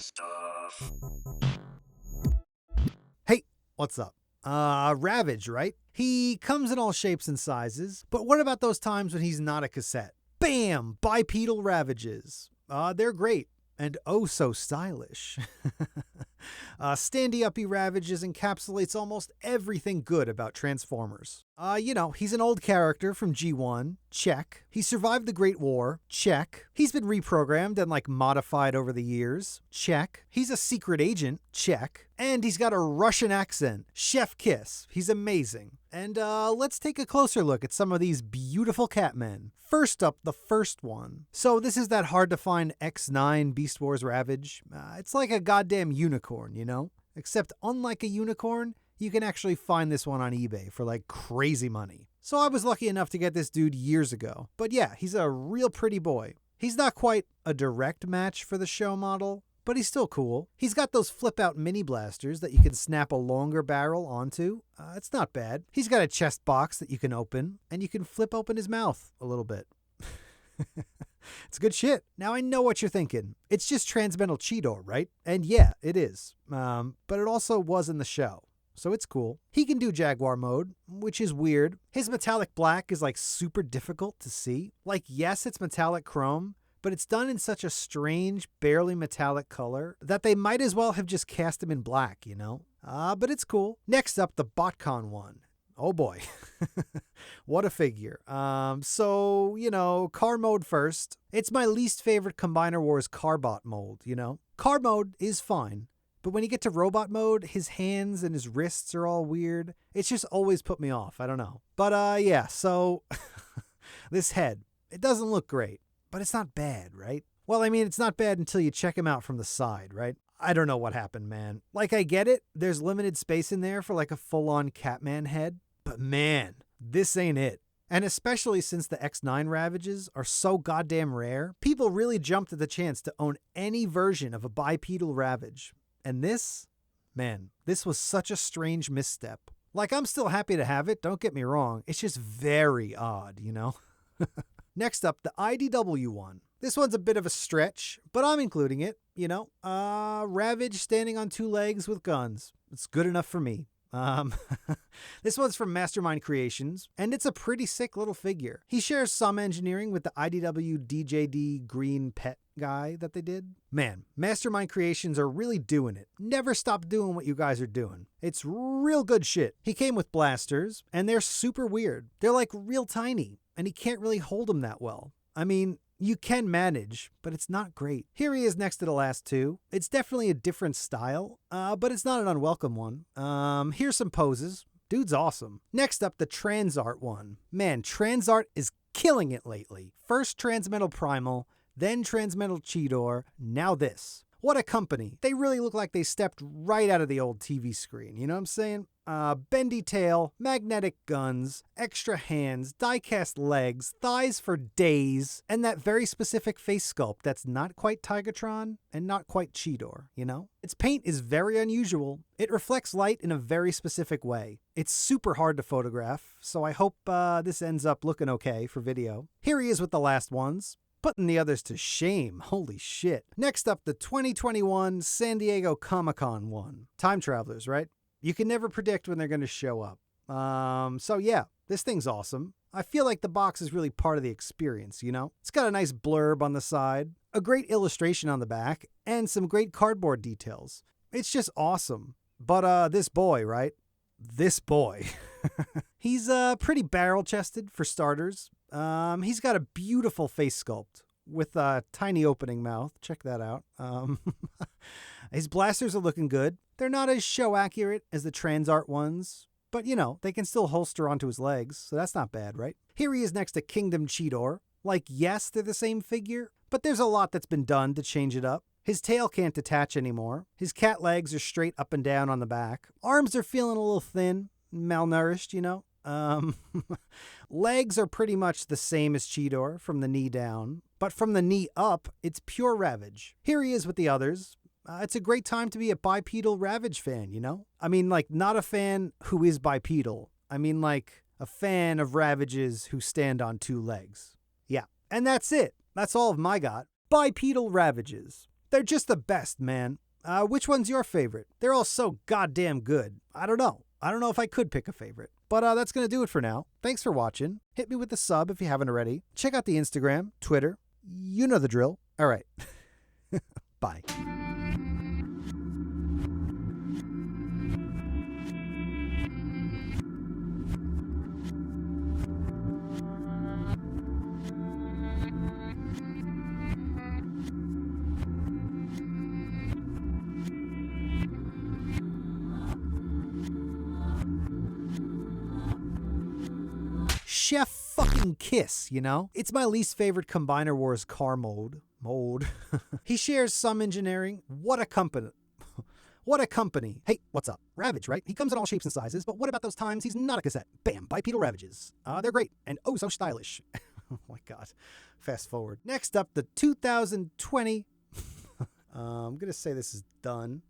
Nistuff. Hey, what's up? Ravage, right? He comes in all shapes and sizes, but what about those times when he's not a cassette? Bam! Bipedal Ravages. They're great, and oh so stylish. Standy-uppy Ravages encapsulates almost everything good about Transformers. He's an old character from G1, check. He survived the Great War, check. He's been reprogrammed and modified over the years, check. He's a secret agent, check. And he's got a Russian accent, chef kiss. He's amazing. And let's take a closer look at some of these beautiful Catmen. First up, the first one. So this is that hard to find X9 Beast Wars Ravage. It's like a goddamn unicorn, you know? Except unlike a unicorn, you can actually find this one on eBay for crazy money. So I was lucky enough to get this dude years ago. But yeah, he's a real pretty boy. He's not quite a direct match for the show model, but he's still cool. He's got those flip-out mini blasters that you can snap a longer barrel onto. It's not bad. He's got a chest box that you can open, and you can flip open his mouth a little bit. It's good shit. Now I know what you're thinking. It's just Transmetal Cheetor, right? And yeah, it is. But it also was in the show. So it's cool. He can do Jaguar mode, which is weird. His metallic black is super difficult to see. Yes, it's metallic chrome, but it's done in such a strange, barely metallic color that they might as well have just cast him in black, you know? But it's cool. Next up, the BotCon one. Oh boy. What a figure. Car mode first. It's my least favorite Combiner Wars Carbot mold, you know? Car mode is fine, but when you get to robot mode, his hands and his wrists are all weird. It's just always put me off. I don't know. But so this head, it doesn't look great. But it's not bad, right? Well, I mean, it's not bad until you check him out from the side, right? I don't know what happened, man. I get it. There's limited space in there for a full-on Catman head. But man, this ain't it. And especially since the X9 Ravages are so goddamn rare, people really jumped at the chance to own any version of a bipedal Ravage. And this was such a strange misstep. I'm still happy to have it, don't get me wrong. It's just very odd, you know? Next up, the IDW one. This one's a bit of a stretch, but I'm including it, you know. Ravage standing on two legs with guns. It's good enough for me. This one's from Mastermind Creations, and it's a pretty sick little figure. He shares some engineering with the IDW DJD green pet guy that they did. Man, Mastermind Creations are really doing it. Never stop doing what you guys are doing. It's real good shit. He came with blasters, and they're super weird. They're real tiny, and he can't really hold them that well. I mean, you can manage, but it's not great. Here he is next to the last two. It's definitely a different style, but it's not an unwelcome one. Here's some poses. Dude's awesome. Next up, the TransArt one. Man, TransArt is killing it lately. First Transmetal Primal, then Transmetal Cheetor, now this. What a company. They really look like they stepped right out of the old TV screen, you know what I'm saying? Bendy tail, magnetic guns, extra hands, die-cast legs, thighs for days, and that very specific face sculpt that's not quite Tigatron and not quite Cheetor, you know? Its paint is very unusual. It reflects light in a very specific way. It's super hard to photograph, so I hope this ends up looking okay for video. Here he is with the last ones. Putting the others to shame. Holy shit. Next up, the 2021 San Diego Comic-Con one. Time travelers, right? You can never predict when they're going to show up. So yeah, this thing's awesome. I feel like the box is really part of the experience, you know? It's got a nice blurb on the side, a great illustration on the back, and some great cardboard details. It's just awesome. But this boy, right? This boy. He's pretty barrel-chested for starters. He's got a beautiful face sculpt with a tiny opening mouth. Check that out. His blasters are looking good. They're not as show accurate as the TransArt ones, but you know, they can still holster onto his legs, so that's not bad, right? Here he is next to Kingdom Cheetor. Yes, they're the same figure, but there's a lot that's been done to change it up. His tail can't detach anymore. His cat legs are straight up and down on the back. Arms are feeling a little thin, malnourished, you know? Legs are pretty much the same as Cheetor from the knee down, but from the knee up, it's pure Ravage. Here he is with the others. It's a great time to be a bipedal Ravage fan, you know? I mean, not a fan who is bipedal. I mean, a fan of Ravages who stand on two legs. Yeah, and that's it. That's all of my got. Bipedal Ravages. They're just the best, man. Which one's your favorite? They're all so goddamn good. I don't know. I don't know if I could pick a favorite. But that's going to do it for now. Thanks for watching. Hit me with the sub if you haven't already. Check out the Instagram, Twitter. You know the drill. All right. Bye. Chef fucking kiss, you know? It's my least favorite Combiner Wars car mode. He shares some engineering. What a company. What a company. Hey, what's up? Ravage, right? He comes in all shapes and sizes, but what about those times he's not a cassette? Bam, Bipedal Ravages. They're great and oh so stylish. Oh my god. Fast forward. Next up, the 2020. I'm gonna say this is done.